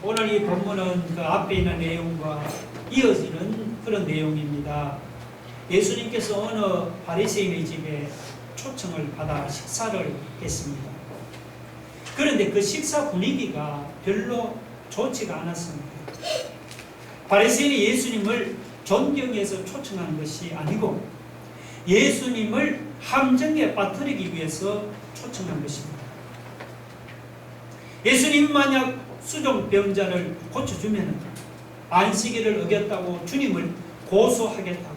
오늘 이 본문은 그 앞에 있는 내용과 이어지는 그런 내용입니다. 예수님께서 어느 바리새인의 집에 초청을 받아 식사를 했습니다. 그런데 그 식사 분위기가 별로 좋지가 않았습니다. 바리새인이 예수님을 존경해서 초청한 것이 아니고 예수님을 함정에 빠뜨리기 위해서 초청한 것입니다. 예수님 만약 수종병자를 고쳐주면 안식일을 어겼다고 주님을 고소하겠다고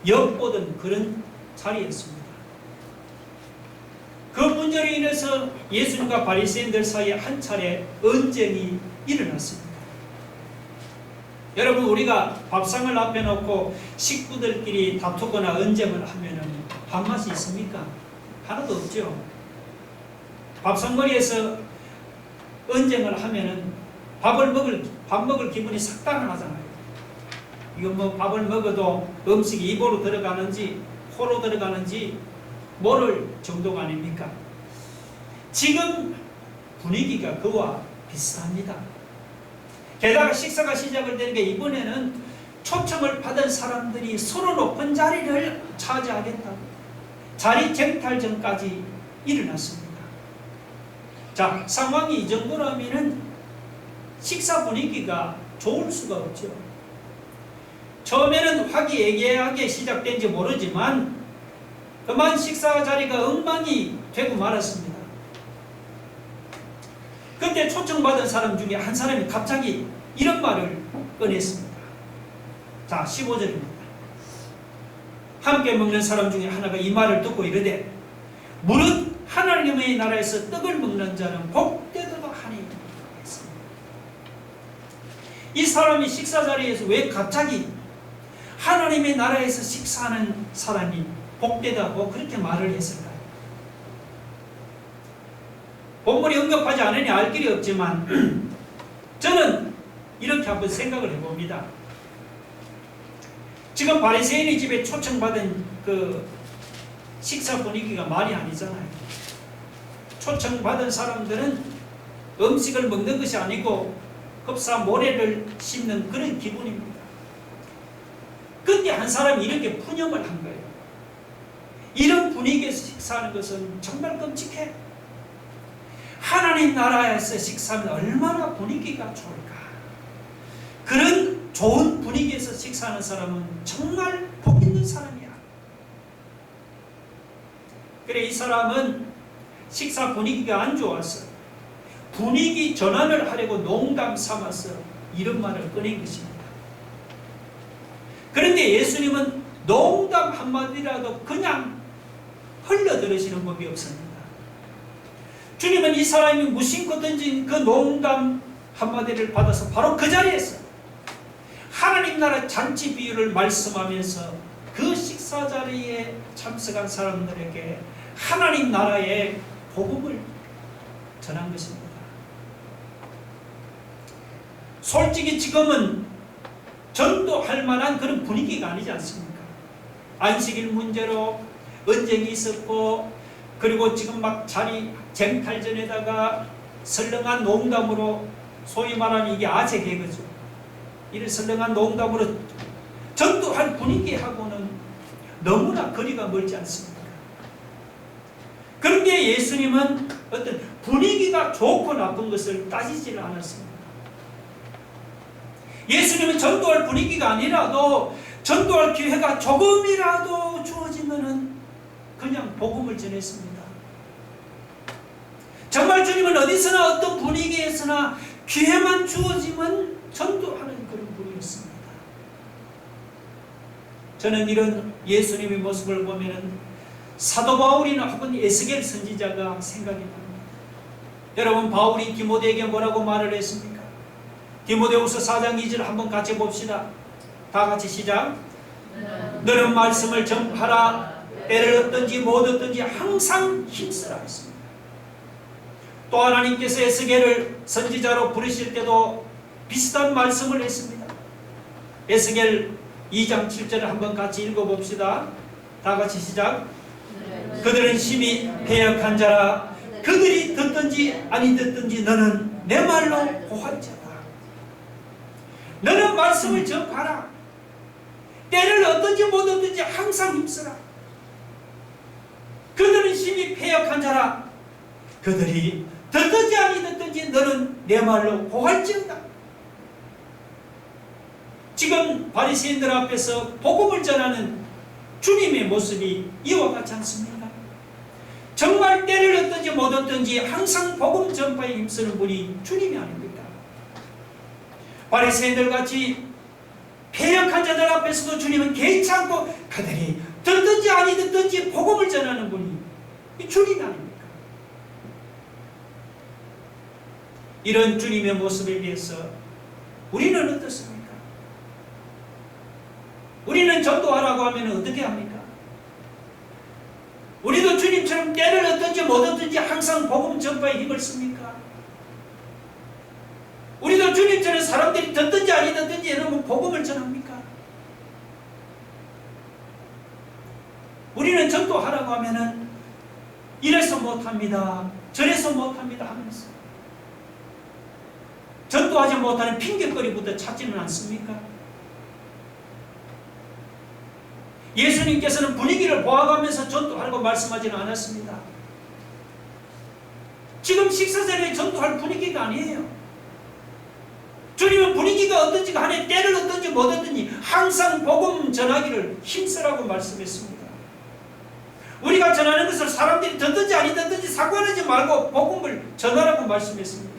엿보던 그런 자리였습니다. 그 문제로 인해서 예수님과 바리새인들 사이에 한 차례 언쟁이 일어났습니다. 여러분, 우리가 밥상을 앞에 놓고 식구들끼리 다투거나 언쟁을 하면 밥맛이 있습니까? 하나도 없죠. 밥상머리에서 언쟁을 하면 밥 먹을 기분이 싹 달아나잖아요. 이거 뭐 밥을 먹어도 음식이 입으로 들어가는지 코로 들어가는지 모를 정도가 아닙니까? 지금 분위기가 그와 비슷합니다. 게다가 식사가 시작을 되는 게 이번에는 초청을 받은 사람들이 서로 높은 자리를 차지하겠다고 자리 쟁탈전까지 일어났습니다. 자, 상황이 이 정도라면은 식사 분위기가 좋을 수가 없죠. 처음에는 화기애애하게 시작된지 모르지만 그만 식사 자리가 엉망이 되고 말았습니다. 그때 초청받은 사람 중에 한 사람이 갑자기 이런 말을 꺼냈습니다. 자, 15절입니다. 함께 먹는 사람 중에 하나가 이 말을 듣고 이르되 무릇 하나님의 나라에서 떡을 먹는 자는 복되도다 하니 했습니다. 이 사람이 식사 자리에서 왜 갑자기 하나님의 나라에서 식사하는 사람이 복되다고 그렇게 말을 했을까요? 본문이 언급하지 않으니 알 길이 없지만 저는 이렇게 한번 생각을 해봅니다. 지금 바리새인의 집에 초청받은 그 식사 분위기가 말이 아니잖아요. 초청받은 사람들은 음식을 먹는 것이 아니고 흡사 모래를 씹는 그런 기분입니다. 그때 한 사람이 이렇게 푸념을 한 거예요. 이런 분위기에서 식사하는 것은 정말 끔찍해. 하나님 나라에서 식사하면 얼마나 분위기가 좋을까. 그런 좋은 분위기에서 식사하는 사람은 정말 복 있는 사람이야. 그래, 이 사람은 식사 분위기가 안 좋아서 분위기 전환을 하려고 농담 삼아서 이런 말을 꺼낸 것입니다. 그런데 예수님은 농담 한마디라도 그냥 흘려들으시는 법이 없습니다. 주님은 이 사람이 무심코 던진 그 농담 한마디를 받아서 바로 그 자리에서 하나님 나라 잔치 비유를 말씀하면서 그 식사 자리에 참석한 사람들에게 하나님 나라의 복음을 전한 것입니다. 솔직히 지금은 전도할 만한 그런 분위기가 아니지 않습니까? 안식일 문제로 언쟁이 있었고, 그리고 지금 막 자리 쟁탈전에다가 설렁한 농담으로, 소위 말하는 이게 아재 개그죠. 이런 설렁한 농담으로 전도할 분위기하고는 너무나 거리가 멀지 않습니까? 그런데 예수님은 어떤 분위기가 좋고 나쁜 것을 따지지를 않았습니다. 예수님은 전도할 분위기가 아니라도 전도할 기회가 조금이라도 주어지면은 그냥 복음을 전했습니다. 정말 주님은 어디서나 어떤 분위기에서나 기회만 주어지면 전도하는 그런 분이었습니다. 저는 이런 예수님의 모습을 보면은 사도 바울이나 혹은 에스겔 선지자가 생각이 납니다. 여러분, 바울이 디모데에게 뭐라고 말을 했습니까? 디모데후서 4장 2절 한번 같이 봅시다. 다 같이 시작. 너는 말씀을 전파하라. 때를 얻든지 못 얻든지 항상 힘쓰라 했습니다. 또 하나님께서 에스겔을 선지자로 부르실 때도 비슷한 말씀을 했습니다. 에스겔 2장 7절을 한번 같이 읽어봅시다. 다 같이 시작. 그들은 심히 패역한 자라. 그들이 듣든지 아니 듣든지 너는 내 말로 고한 자다. 너는 말씀을 전파하라. 때를 어떤지 못 어떤지 항상 힘쓰라. 그들은 심히 패역한 자라. 그들이 듣든지 아니 듣든지 너는 내 말로 고할지어다. 지금 바리새인들 앞에서 복음을 전하는 주님의 모습이 이와 같지 않습니까? 정말 때를 어떤지 못 어떤지 항상 복음 전파에 힘쓰는 분이 주님이 아닙니까? 바리새인들 같이 패역한 자들 앞에서도 주님은 개의치 않고 그들이 듣든지 아니 듣든지 복음을 전하는 분이 주님 아닙니까? 이런 주님의 모습에 비해서 우리는 어떻습니까? 우리는 전도하라고 하면 어떻게 합니까? 우리도 주님처럼 때를 어떤지 못 어떤지 항상 복음 전파에 힘을 씁니까? 우리도 주님처럼 사람들이 듣든지 아니 듣든지 여러분 복음을 전합니까? 우리는 전도하라고 하면은 이래서 못합니다, 저래서 못합니다 하면서 전도하지 못하는 핑계거리부터 찾지는 않습니까? 예수님께서는 분위기를 보아가면서 전도하라고 말씀하지는 않았습니다. 지금 식사 전에 전도할 분위기가 아니에요. 주님은 분위기가 어떤지 간에 때를 어떤지 못 어떤지 항상 복음 전하기를 힘쓰라고 말씀했습니다. 우리가 전하는 것을 사람들이 듣든지 아니 듣든지 상관하지 말고 복음을 전하라고 말씀했습니다.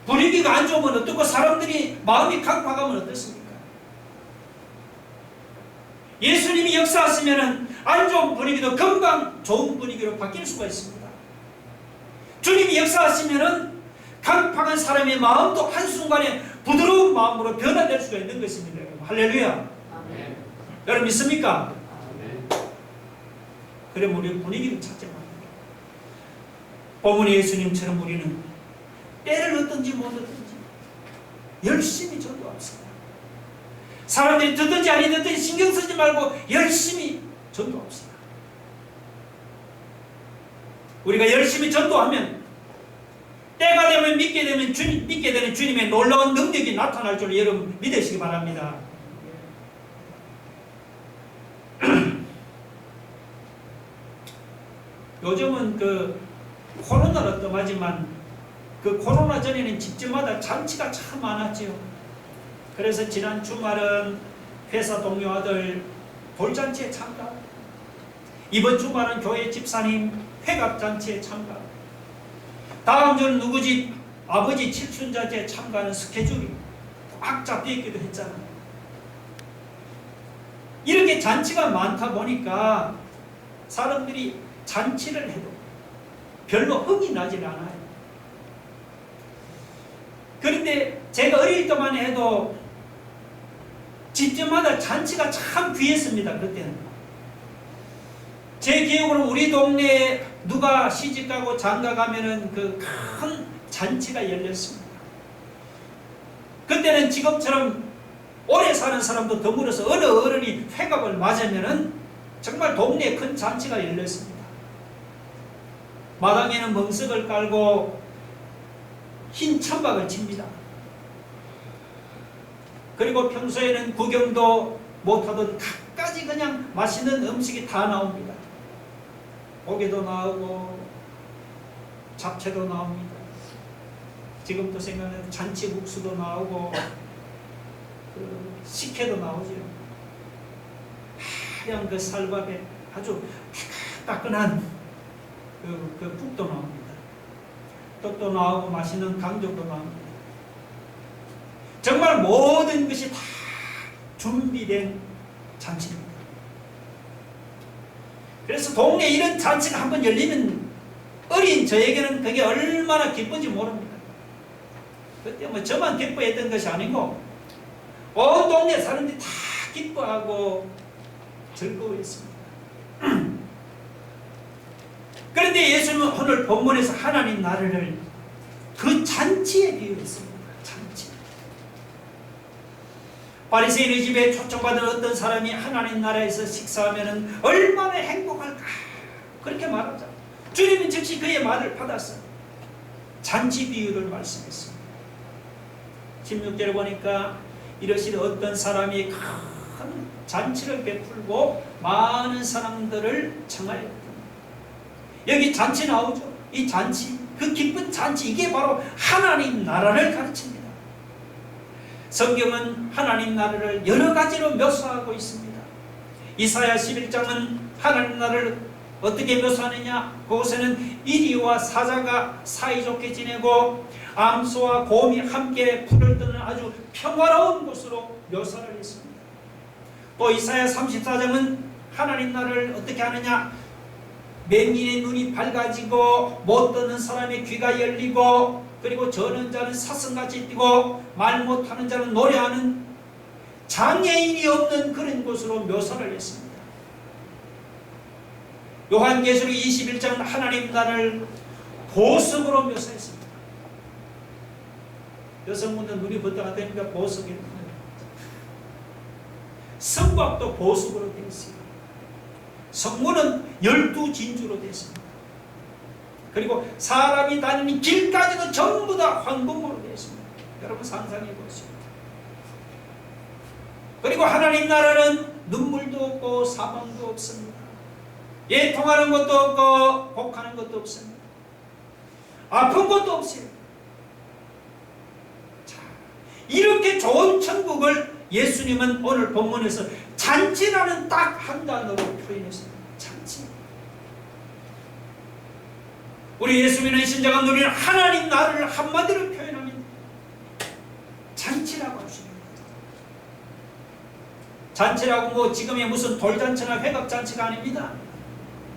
분위기가 안 좋으면 어떻고 사람들이 마음이 강팍하면 어떻습니까? 예수님이 역사하시면 안 좋은 분위기도 금방 좋은 분위기로 바뀔 수가 있습니다. 주님이 역사하시면 강팍한 사람의 마음도 한순간에 부드러운 마음으로 변화될 수가 있는 것입니다. 여러분. 할렐루야. 아멘. 여러분 믿습니까? 아멘. 그럼 우리 분위기를 찾지 말입니다. 본문의 예수님처럼 우리는 때를 얻든지 못 얻든지 열심히 전도합시다. 사람들이 듣든지 아니 듣든지 신경 쓰지 말고 열심히 전도합시다. 우리가 열심히 전도하면 때가 되면 믿게 되는 주님의 놀라운 능력이 나타날 줄 여러분 믿으시기 바랍니다. 요즘은 코로나로 뜸하지만 코로나 전에는 집집마다 잔치가 참 많았지요. 그래서 지난 주말은 회사 동료 아들 돌잔치에 참가, 이번 주말은 교회 집사님 회갑잔치에 참가, 다음 주는 누구 집 아버지 칠순잔치에 참가하는 스케줄이 꽉 잡혀 있기도 했잖아요. 이렇게 잔치가 많다 보니까 사람들이 잔치를 해도 별로 흥이 나질 않아요. 그런데 제가 어릴 때만 해도 집집마다 잔치가 참 귀했습니다. 그때는 제 기억으로 우리 동네에 누가 시집가고 장가가면은 큰 잔치가 열렸습니다. 그때는 지금처럼 오래 사는 사람도 드물어서 어느 어른이 회갑을 맞으면은 정말 동네에 큰 잔치가 열렸습니다. 마당에는 멍석을 깔고 흰 천박을 칩니다. 그리고 평소에는 구경도 못하던 갖가지 그냥 맛있는 음식이 다 나옵니다. 고기도 나오고 잡채도 나옵니다. 지금도 생각나는 잔치국수도 나오고 식혜도 나오죠. 하얀 쌀밥에 아주 따끈한 국도 나옵니다. 떡도 나오고 맛있는 강정도 나옵니다. 정말 모든 것이 다 준비된 잔치입니다. 그래서 동네에 이런 잔치가 한번 열리면 어린 저에게는 그게 얼마나 기쁜지 모릅니다. 그때 저만 기뻐했던 것이 아니고 온 동네 사람들이 다 기뻐하고 즐거워했습니다. 그런데 예수님은 오늘 본문에서 하나님 나라를 그 잔치에 비유했습니다. 잔치. 바리새인의 집에 초청받은 어떤 사람이 하나님 나라에서 식사하면 얼마나 행복할까 그렇게 말하자. 주님은 즉시 그의 말을 받아서 잔치 비유를 말씀했습니다. 16절에 보니까 이러시되 어떤 사람이 큰 잔치를 베풀고 많은 사람들을 청하였다. 여기 잔치 나오죠. 이 잔치, 그 기쁜 잔치, 이게 바로 하나님 나라를 가르칩니다. 성경은 하나님 나라를 여러 가지로 묘사하고 있습니다. 이사야 11장은 하나님 나라를 어떻게 묘사하느냐? 그곳에는 이리와 사자가 사이좋게 지내고 암소와 곰이 함께 풀을 뜨는 아주 평화로운 곳으로 묘사를 했습니다. 또 이사야 34장은 하나님 나라를 어떻게 하느냐? 맹인의 눈이 밝아지고 못 듣는 사람의 귀가 열리고 그리고 저는 자는 사슴같이 뛰고 말 못하는 자는 노래하는 장애인이 없는 그런 곳으로 묘사를 했습니다. 요한계시록 21장은 하나님 나라를 보석으로 묘사했습니다. 여성분들 눈이 번쩍 되니까 보석이 성곽도 보석으로 되어 있습니다. 성문은 12진주로 되어 있습니다. 그리고 사람이 다니는 길까지도 전부 다 황금으로 되어 있습니다. 여러분 상상해 보십시오. 그리고 하나님 나라는 눈물도 없고 사망도 없습니다. 애통하는 것도 없고 곡하는 것도 없습니다. 아픈 것도 없어요. 자, 이렇게 좋은 천국을 예수님은 오늘 본문에서 잔치라는 딱 한 단어로 표현했습니다. 잔치. 우리 예수 믿는 신자가 누리는 하나님 나라를 한마디로 표현하면 잔치라고 할 수 있는 거죠. 잔치라고 뭐 지금의 무슨 돌잔치나 회갑잔치가 아닙니다.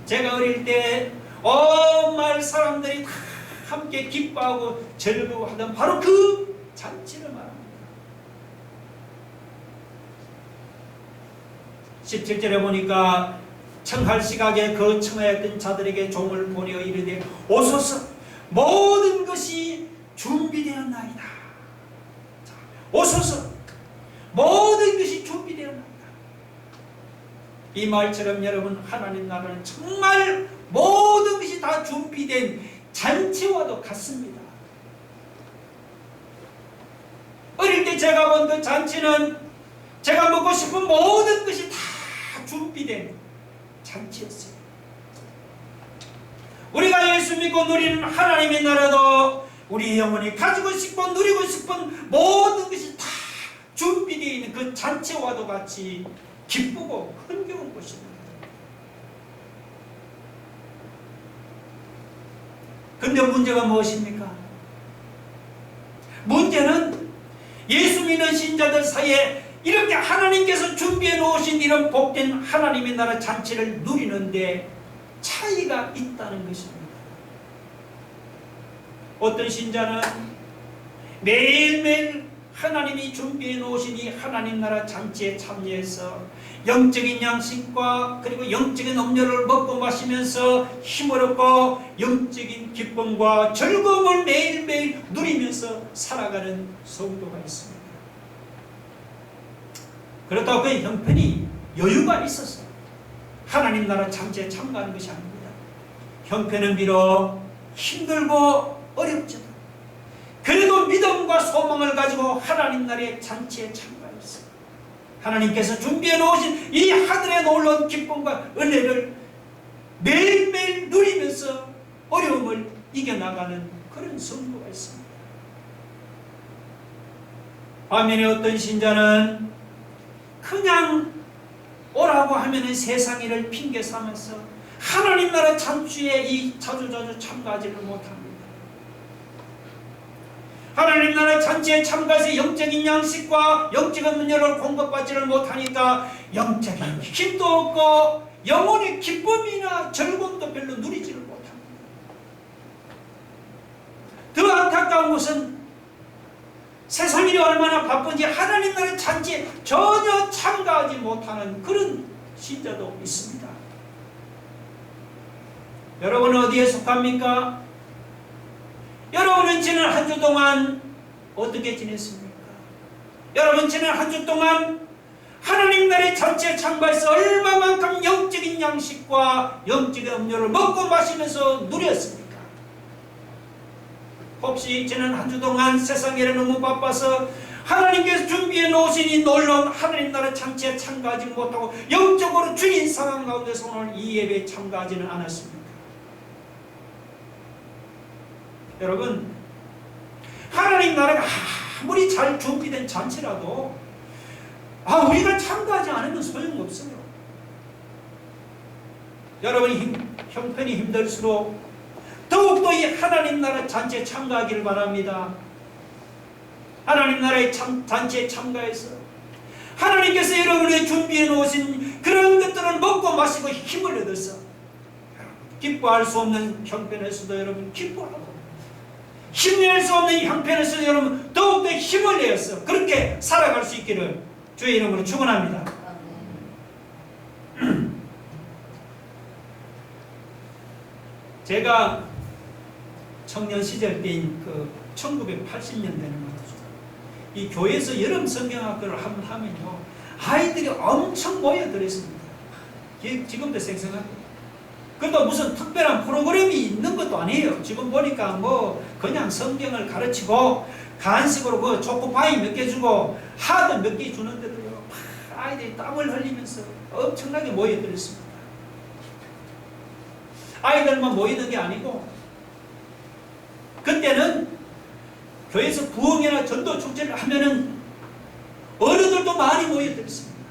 제가 어릴 때 정말 사람들이 다 함께 기뻐하고 즐거워하던 바로 그 잔치를 말합니다. 17절에 보니까 청할 시각에 그 청하였던 자들에게 종을 보내어 이르되 오소서 모든 것이 준비되었나이다. 자, 오소서 모든 것이 준비되었나이다. 이 말처럼 여러분 하나님 나라는 정말 모든 것이 다 준비된 잔치와도 같습니다. 어릴 때 제가 본 그 잔치는 제가 먹고 싶은 모든 것이 다 준비된 잔치였어요. 우리가 예수 믿고 누리는 하나님의 나라도 우리 영혼이 가지고 싶고 누리고 싶은 모든 것이 다 준비되어 있는 그 잔치와도 같이 기쁘고 흥겨운 것입니다. 근데 문제가 무엇입니까? 문제는 예수 믿는 신자들 사이에 이렇게 하나님께서 준비해 놓으신 이런 복된 하나님의 나라 잔치를 누리는데 차이가 있다는 것입니다. 어떤 신자는 매일매일 하나님이 준비해 놓으신 이 하나님 나라 잔치에 참여해서 영적인 양식과 그리고 영적인 음료를 먹고 마시면서 힘을 얻고 영적인 기쁨과 즐거움을 매일매일 누리면서 살아가는 성도가 있습니다. 그렇다고 그 형편이 여유가 있어서 하나님 나라 잔치에 참가하는 것이 아닙니다. 형편은 비록 힘들고 어렵지만 그래도 믿음과 소망을 가지고 하나님 나라의 잔치에 참가했어요. 하나님께서 준비해 놓으신 이 하늘의 놀라운 기쁨과 은혜를 매일매일 누리면서 어려움을 이겨나가는 그런 성도가 있습니다. 반면에 어떤 신자는 그냥 오라고 하면은 세상 일을 핑계 삼아서 하나님 나라 잔치에 이 자주 참가하지를 못합니다. 하나님 나라 잔치에 참가해서 영적인 양식과 영적인 은혜를 공급받지를 못하니까 영적인 힘도 없고 영혼의 기쁨이나 즐거움도 별로 누리지를 못합니다. 더 안타까운 것은 세상 일이 얼마나 바쁜지 하나님 나라 잔치에 전혀 참가하지 못하는 그런 신자도 있습니다. 여러분은 어디에 속합니까? 여러분은 지난 한 주 동안 어떻게 지냈습니까? 여러분 지난 한 주 동안 하나님 나라의 잔치에 참가해서 얼마만큼 영적인 양식과 영적인 음료를 먹고 마시면서 누렸습니까? 혹시 지난 한 주 동안 세상 일에 너무 바빠서 하나님께서 준비해 놓으신 이 놀라운 하나님 나라 잔치에 참가하지 못하고 영적으로 주인 상황 가운데서 오늘 이 예배에 참가하지는 않았습니까? 여러분, 하나님 나라가 아무리 잘 준비된 잔치라도 우리가 참가하지 않으면 소용없어요. 여러분이 형편이 힘들수록 더욱더 이 하나님 나라 잔치에 참가하기를 바랍니다. 하나님 나라의 잔치에 참가해서 하나님께서 여러분에게 준비해 놓으신 그런 것들을 먹고 마시고 힘을 얻어서 기뻐할 수 없는 형편에서도 여러분 기뻐하고 힘낼 수 없는 형편에서도 여러분 더욱더 힘을 내어서 그렇게 살아갈 수 있기를 주의 이름으로 축원합니다. 제가 청년 시절 때인 그 1980년대는 말이죠. 이 교회에서 여름 성경학교를 한번 하면요, 아이들이 엄청 모여들었습니다. 지금도 생생합니다. 그것도 무슨 특별한 프로그램이 있는 것도 아니에요. 지금 보니까 뭐 그냥 성경을 가르치고 간식으로 그 초코파이 몇 개 주고 하드 몇 개 주는데도요, 아이들이 땀을 흘리면서 엄청나게 모여들었습니다. 아이들만 모이는 게 아니고 그때는 교회에서 부흥회나 전도 축제를 하면은 어른들도 많이 모여들었습니다.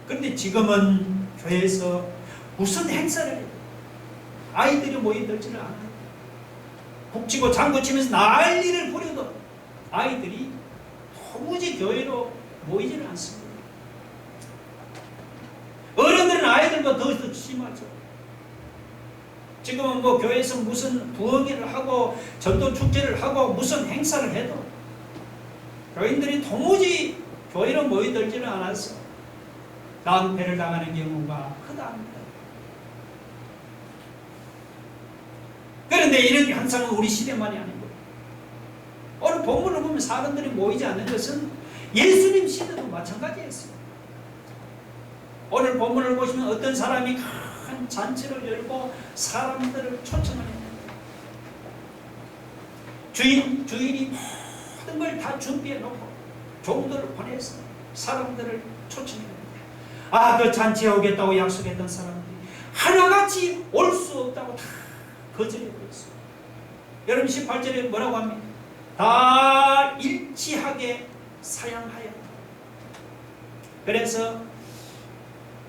그런데 지금은 교회에서 무슨 행사를 해도 아이들이 모여들지를 않아요. 북치고 장구치면서 난리를 부려도 아이들이 도무지 교회로 모이지를 않습니다. 어른들은 아이들보다 더 심하죠. 지금은 뭐 교회에서 무슨 부흥회를 하고 전도 축제를 하고 무슨 행사를 해도 교인들이 도무지 교회로 모여들지는 않아서 낭패를 당하는 경우가 크답니다. 그런데 이런 현상은 우리 시대만이 아니고 오늘 본문을 보면 사람들이 모이지 않는 것은 예수님 시대도 마찬가지였어요. 오늘 본문을 보시면 어떤 사람이 큰 잔치를 열고 사람들을 초청을 했는데 주인이 모든 걸 다 준비해 놓고 종들을 보내서 사람들을 초청했는데 그 잔치에 오겠다고 약속했던 사람들이 하나같이 올 수 없다고 다 거절해버렸어요. 여러분 18절에 뭐라고 합니까? 다 일치하게 사양하였다. 그래서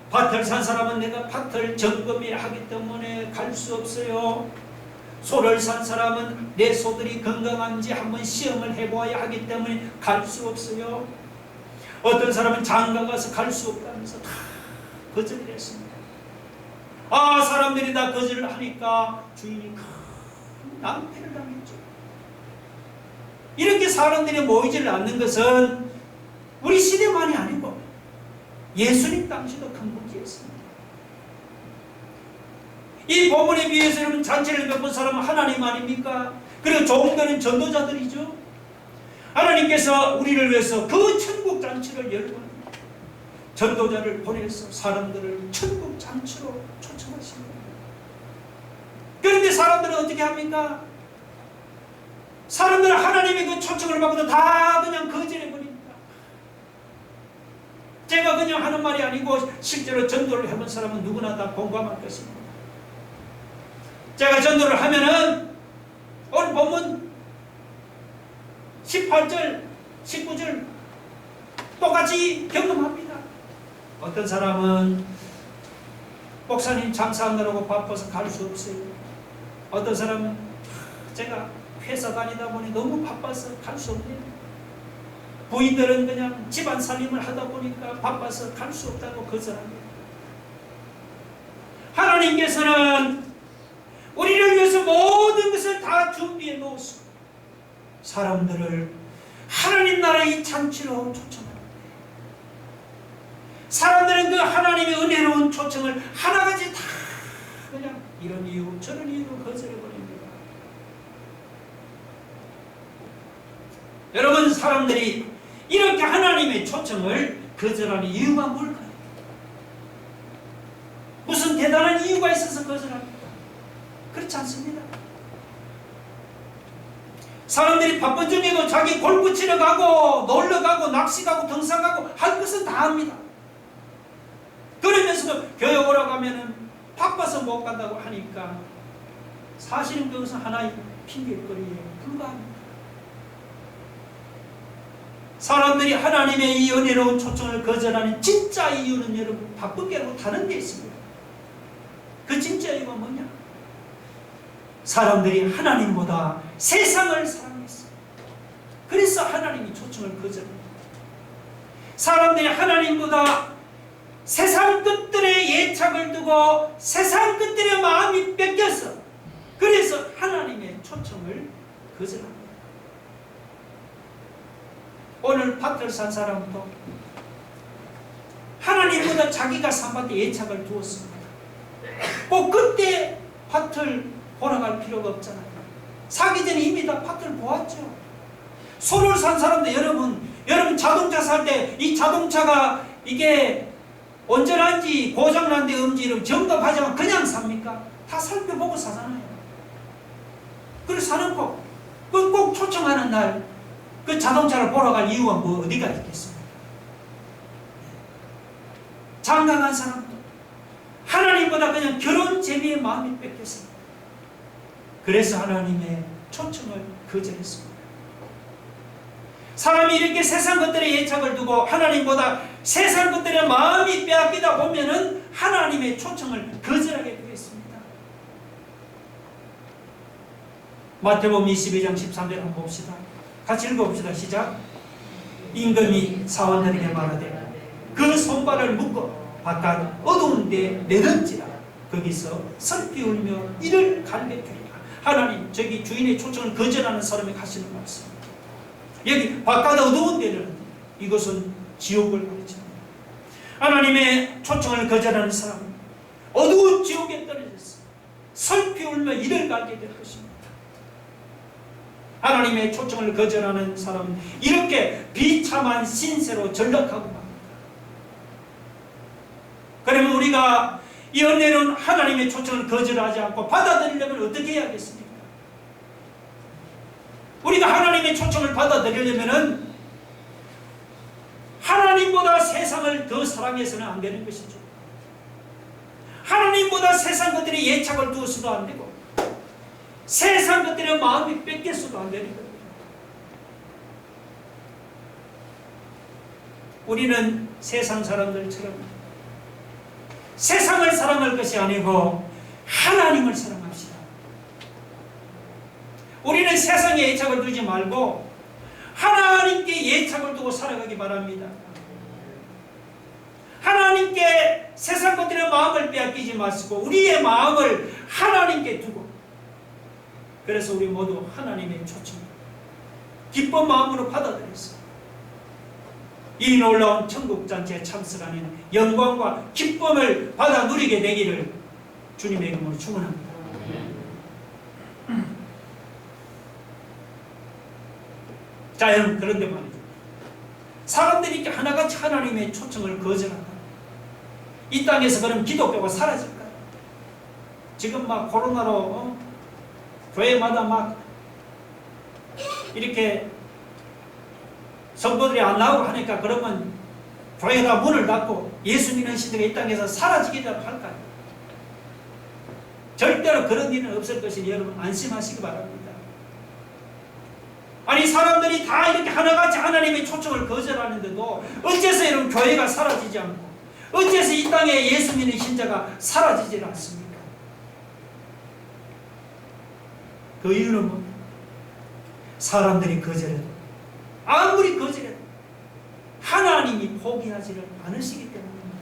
밭을 산 사람은 내가 밭을 점검해야 하기 때문에 갈 수 없어요. 소를 산 사람은 내 소들이 건강한지 한번 시험을 해보아야 하기 때문에 갈 수 없어요. 어떤 사람은 장가 가서 갈 수 없다면서 다 거절을 했습니다. 사람들이 다 거절을 하니까 주인이 큰 낭패를 당했죠. 이렇게 사람들이 모이지를 않는 것은 우리 시대만이 아니고 예수님 당시도 큰 문제였습니다. 이 본문에 비해서 여러분 잔치를 베푼 사람은 하나님 아닙니까? 그리고 종들은 전도자들이죠. 하나님께서 우리를 위해서 그 천국 잔치를 열고 전도자를 보내서 사람들을 천국 잔치로 초청하십니다. 그런데 사람들은 어떻게 합니까? 사람들은 하나님의 그 초청을 받고도 다 그냥 거절해버립니다. 제가 그냥 하는 말이 아니고 실제로 전도를 해본 사람은 누구나 다 공감할 것입니다. 제가 전도를 하면은 오늘 본문 18절, 19절 똑같이 경험합니다. 어떤 사람은 목사님 장사하느라고 바빠서 갈 수 없어요. 어떤 사람은 제가 회사 다니다 보니 너무 바빠서 갈 수 없네요. 부인들은 그냥 집안 살림을 하다 보니까 바빠서 갈 수 없다고 거절합니다. 하나님께서는 우리를 위해서 모든 것을 다 준비해 놓으시고 사람들을 하나님 나라의 잔치로 초청합니다. 사람들은 그 하나님의 은혜로운 초청을 하나같이 다 그냥 이런 이유 저런 이유로 거절해버립니다. 여러분, 사람들이 이렇게 하나님의 초청을 거절하는 이유가 뭘까요? 무슨 대단한 이유가 있어서 거절합니까? 그렇지 않습니다. 사람들이 바쁜 중에도 자기 골프 치러 가고 놀러 가고 낚시 가고 등산 가고 할 것은 다 합니다. 그러면서도 교회 오라고 하면은 바빠서 못 간다고 하니까 사실은 그것은 하나의 핑계거리에 불과합니다. 사람들이 하나님의 이 은혜로운 초청을 거절하는 진짜 이유는 여러분 바쁜 게 아니고 다른 데 있습니다. 그 진짜 이유가 뭐냐? 사람들이 하나님보다 세상을 사랑했어요. 그래서 하나님이 초청을 거절합니다. 사람들이 하나님보다 세상 것들에 예착을 두고 세상 것들의 마음이 뺏겼어. 그래서 하나님의 초청을 거절합니다. 오늘 밭을 산 사람도 하나님보다 자기가 산 밭에 예착을 두었습니다. 꼭 그때 밭을 보러갈 필요가 없잖아요. 사기 전에 이미 다 밭을 보았죠. 소를 산 사람도 여러분 자동차 살 때 이 자동차가 이게 온전한지 고장난데 없는지를 점검하지만 그냥 삽니까? 다 살펴보고 사잖아요. 그래서 사놓고 꼭 초청하는 날 그 자동차를 보러 갈 이유가 뭐 어디가 있겠습니까? 장가간 사람도 하나님보다 그냥 결혼 재미에 마음이 뺏겼습니다. 그래서 하나님의 초청을 거절했습니다. 사람이 이렇게 세상 것들에 예착을 두고 하나님보다 세상 것들에 마음이 빼앗기다 보면은 하나님의 초청을 거절하게 되겠습니다. 마태복음 22장 13절 한번 봅시다. 같이 읽어봅시다. 시작. 임금이 사원들에게 말하되 그 손발을 묶어 바깥 어두운 데 내던지라. 거기서 슬피 울며 이를 갈매주리라. 하나님 저기 주인의 초청을 거절하는 사람이 하시는 말씀입니다. 여기 바깥 어두운 데는 이것은 지옥을 가르칩니다. 하나님의 초청을 거절하는 사람은 어두운 지옥에 떨어졌어. 슬피 울며 이를 갈게 될 것입니다. 하나님의 초청을 거절하는 사람은 이렇게 비참한 신세로 전락하고 맙니다. 그러면 우리가 이 은혜로운 하나님의 초청을 거절하지 않고 받아들이려면 어떻게 해야겠습니까? 우리가 하나님의 초청을 받아들이려면 하나님보다 세상을 더 사랑해서는 안 되는 것이죠. 하나님보다 세상 것들이 예착을 두어서도 안 되고 세상 것들의 마음이 뺏겨서도 안 되는 거예요. 우리는 세상 사람들처럼 세상을 사랑할 것이 아니고 하나님을 사랑합시다. 우리는 세상에 예착을 두지 말고 하나님께 예착을 두고 살아가기 바랍니다. 하나님께 세상 것들의 마음을 빼앗기지 마시고 우리의 마음을 하나님께 두고 그래서 우리 모두 하나님의 초청 기쁜 마음으로 받아들였어요. 이 놀라운 천국잔치에 참석하는 영광과 기쁨을 받아 누리게 되기를 주님의 이름으로 축원합니다. 자, 여러분 그런데 말이죠. 사람들이 이렇게 하나같이 하나님의 초청을 거절한다. 이 땅에서 그럼 기독교가 사라질까요? 지금 막 코로나로 교회마다 막 이렇게 성도들이 안 나오고 하니까 그러면 교회가 문을 닫고 예수 믿는 신들이 이 땅에서 사라지기라도 할까요? 절대로 그런 일은 없을 것이니 여러분 안심하시기 바랍니다. 아니 사람들이 다 이렇게 하나같이 하나님의 초청을 거절하는데도 어째서 이런 교회가 사라지지 않고 어째서 이 땅에 예수 믿는 신자가 사라지지 않습니까? 그 이유는 뭡니까? 사람들이 거절해도 아무리 거절해도 하나님이 포기하지를 않으시기 때문입니다.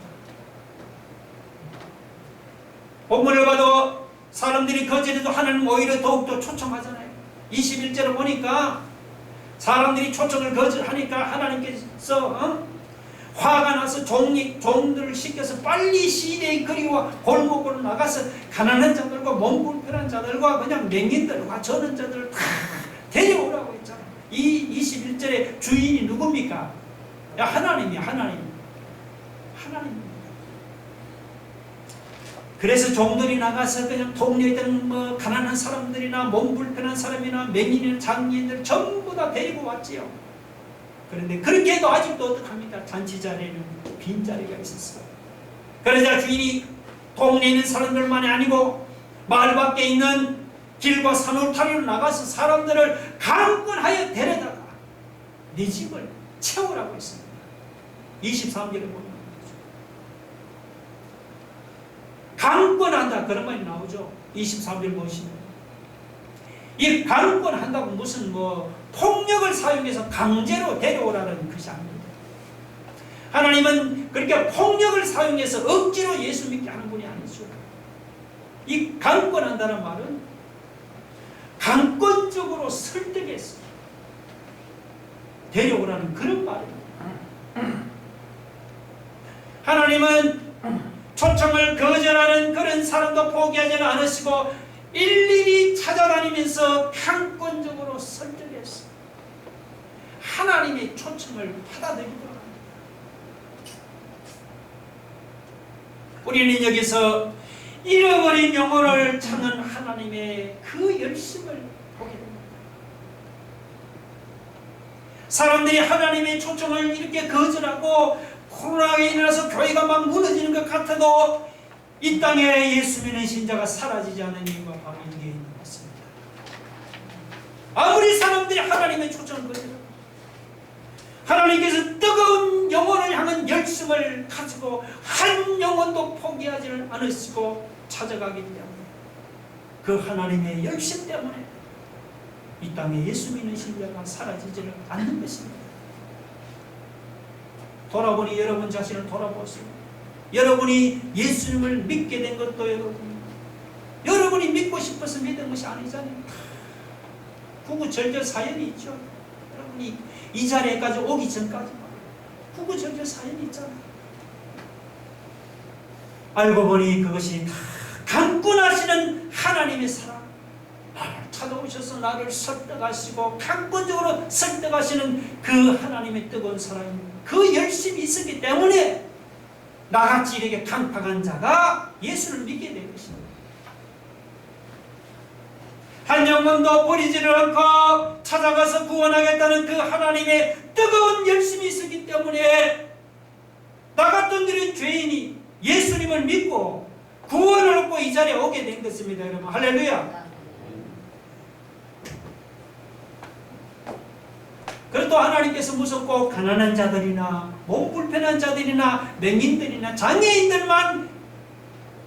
본문을 봐도 사람들이 거절해도 하나님 오히려 더욱더 초청하잖아요. 21절을 보니까 사람들이 초청을 거절하니까 하나님께서 화가 나서 종들을 시켜서 빨리 시내의 거리와 골목으로 나가서 가난한 자들과 몸 불편한 자들과 그냥 맹인들과 저는 자들을 다 데려오라고 했잖아요. 이 21절의 주인이 누굽니까? 하나님이야. 하나님. 그래서 종들이 나가서 그냥 동네에 있던 뭐 가난한 사람들이나 몸 불편한 사람이나 맹인이나 장애인들 전부 다 데리고 왔지요. 그런데 그렇게 해도 아직도 어떡합니까? 잔치 자리에는 빈자리가 있었어요. 그러자 주인이 동네에 있는 사람들만이 아니고 마을 밖에 있는 길과 산울타리로 나가서 사람들을 강권하여 데려다가 네 집을 채우라고 했습니다. 23절에 보면 강권한다 그런 말이 나오죠. 23절 보시면 이 강권한다고 무슨 뭐 폭력을 사용해서 강제로 데려오라는 것이 아닙니다. 하나님은 그렇게 폭력을 사용해서 억지로 예수 믿게 하는 분이 아니죠. 이 강권한다는 말은 강권적으로 설득해서 데려오라는 그런 말입니다. 하나님은 초청을 거절하는 그런 사람도 포기하지는 않으시고 일일이 찾아다니면서 강권적으로 설득해서 하나님의 초청을 받아들이도록 합니다. 우리는 여기서 잃어버린 영혼을 찾는 하나님의 그 열심을 보게 됩니다. 사람들이 하나님의 초청을 이렇게 거절하고 코로나가 일어나서 교회가 막 무너지는 것 같아도 이 땅에 예수 믿는 신자가 사라지지 않는 이유가 바로 여기에 있는 것 같습니다. 아무리 사람들이 하나님의 초청을 거절하고 하나님께서 뜨거운 영혼을 향한 열심을 가지고 한 영혼도 포기하지를 않으시고 찾아가기 때문에 그 하나님의 열심 때문에 이 땅에 예수 믿는 신자가 사라지지를 않는 것입니다. 돌아보니 여러분 자신을 돌아보세요. 여러분이 예수님을 믿게 된 것도 여러분이 믿고 싶어서 믿은 것이 아니잖아요. 구구절절 사연이 있죠. 여러분이 이 자리에까지 오기 전까지 구구절절 사연이 있잖아요. 알고 보니 그것이 다 강권하시는 하나님의 사랑, 나를 찾아오셔서 나를 설득하시고 강권적으로 설득하시는 그 하나님의 뜨거운 사랑, 그 열심이 있었기 때문에 나같이 이렇게 강팍한 자가 예수를 믿게 된 것입니다. 한 영혼도 버리지를 않고 찾아가서 구원하겠다는 그 하나님의 뜨거운 열심이 있었기 때문에 나 같은 이런 죄인이 예수님을 믿고 구원을 얻고 이 자리에 오게 된 것입니다. 여러분 할렐루야. 그래도 하나님께서 무섭고 가난한 자들이나 몸 불편한 자들이나 맹인들이나 장애인들만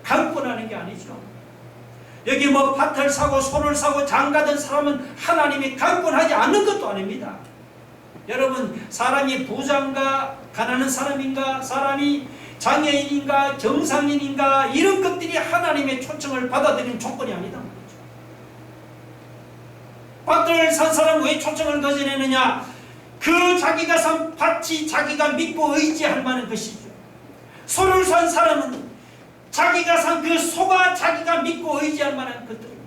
강권하는 게 아니죠. 여기 뭐 밭을 사고 소를 사고 장가든 사람은 하나님이 강권하지 않는 것도 아닙니다. 여러분 사람이 부자인가 가난한 사람인가 사람이 장애인인가 정상인인가 이런 것들이 하나님의 초청을 받아들이는 조건이 아니다. 밭을 산 사람은 왜 초청을 거절했느냐? 그 자기가 산 밭이 자기가 믿고 의지할 만한 것이죠. 소를 산 사람은 자기가 산 그 소가 자기가 믿고 의지할 만한 것들입니다.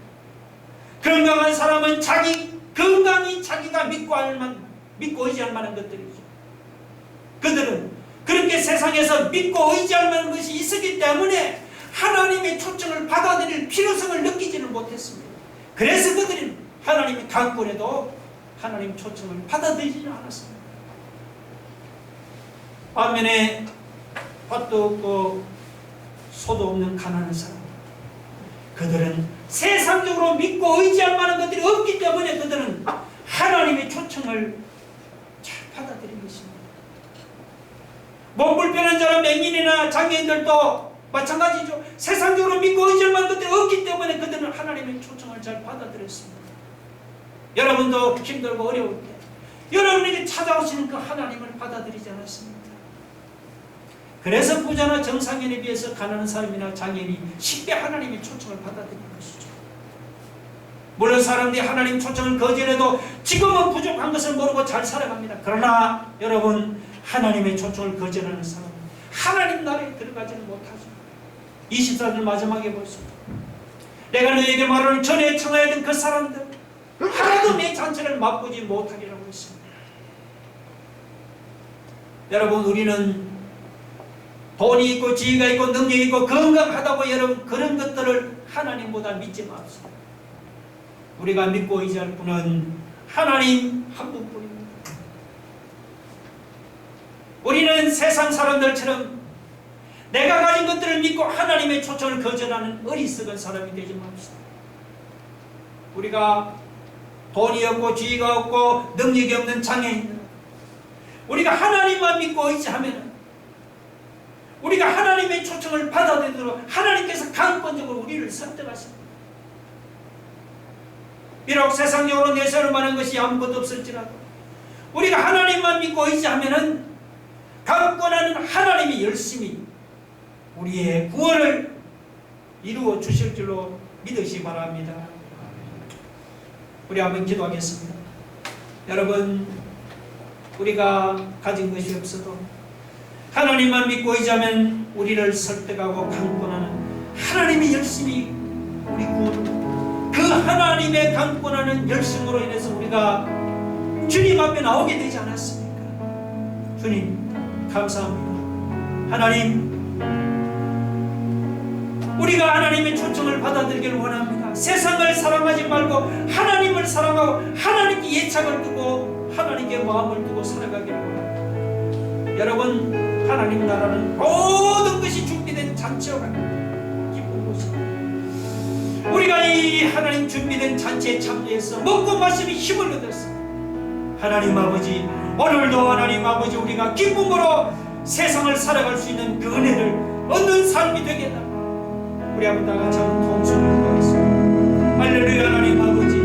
건강한 사람은 자기 건강이 자기가 믿고 의지할 만한 것들이죠. 그들은 그렇게 세상에서 믿고 의지할 만한 것이 있었기 때문에 하나님의 초청을 받아들일 필요성을 느끼지는 못했습니다. 그래서 그들은 하나님의 강권에도 하나님 초청을 받아들이지는 않았습니다. 반면에 밭도 없고 소도 없는 가난한 사람, 그들은 세상적으로 믿고 의지할 만한 것들이 없기 때문에 그들은 하나님의 초청을 잘 받아들인 것입니다. 몸 불편한 자나 맹인이나 장애인들도 마찬가지죠. 세상적으로 믿고 의지할 만한 것들이 없기 때문에 그들은 하나님의 초청을 잘 받아들였습니다. 여러분도 힘들고 어려울 때 여러분에게 찾아오시는 그 하나님을 받아들이지 않았습니까? 그래서 부자나 정상인에 비해서 가난한 사람이나 장애인이 쉽게 하나님의 초청을 받아들이는 것이죠. 물론 사람들이 하나님 초청을 거절해도 지금은 부족한 것을 모르고 잘 살아갑니다. 그러나 여러분 하나님의 초청을 거절하는 사람은 하나님 나라에 들어가지는 못하죠. 24절 마지막에 보시죠. 내가 너에게 말하는 전에 청하였던 그 사람들 하나도 내 잔치를 맛보지 못하리라고 했습니다. 여러분 우리는 돈이 있고 지위가 있고 능력이 있고 건강하다고 여러분 그런 것들을 하나님보다 믿지 맙시다. 우리가 믿고 의지할 분은 하나님 한 분뿐입니다. 우리는 세상 사람들처럼 내가 가진 것들을 믿고 하나님의 초청을 거절하는 어리석은 사람이 되지 맙시다. 우리가 돈이 없고 지위가 없고 능력이 없는 장애인들, 우리가 하나님만 믿고 의지하면 우리가 하나님의 초청을 받아들이도록 하나님께서 강권적으로 우리를 선택하십니다. 비록 세상적으로 내세울 만한 것이 아무것도 없을지라도 우리가 하나님만 믿고 의지하면 강권하는 하나님이 열심히 우리의 구원을 이루어 주실 줄로 믿으시기 바랍니다. 우리 한번 기도하겠습니다. 여러분, 우리가 가진 것이 없어도 하나님만 믿고 의지하면 우리를 설득하고 강권하는 하나님이 열심히 우리 구원, 그 하나님의 강권하는 열심으로 인해서 우리가 주님 앞에 나오게 되지 않았습니까? 주님 감사합니다. 하나님, 우리가 하나님의 초청을 받아들이기를 원합니다. 세상을 사랑하지 말고 하나님을 사랑하고 하나님께 예착을 두고 하나님께 마음을 두고 살아가기를 원합니다. 여러분, 하나님 나라는 모든 것이 준비된 잔치와 같은 기쁜 곳입니다. 우리가 이 하나님 준비된 잔치에 참여해서 먹고 마시며 힘을 얻었습니다. 하나님 아버지, 오늘도 하나님 아버지 우리가 기쁨으로 세상을 살아갈 수 있는 그 은혜를 얻는 삶이 되겠다. 우리 한번 다 같이 한번 통성을 하겠습니다. 할렐루야. 하나님 아버지,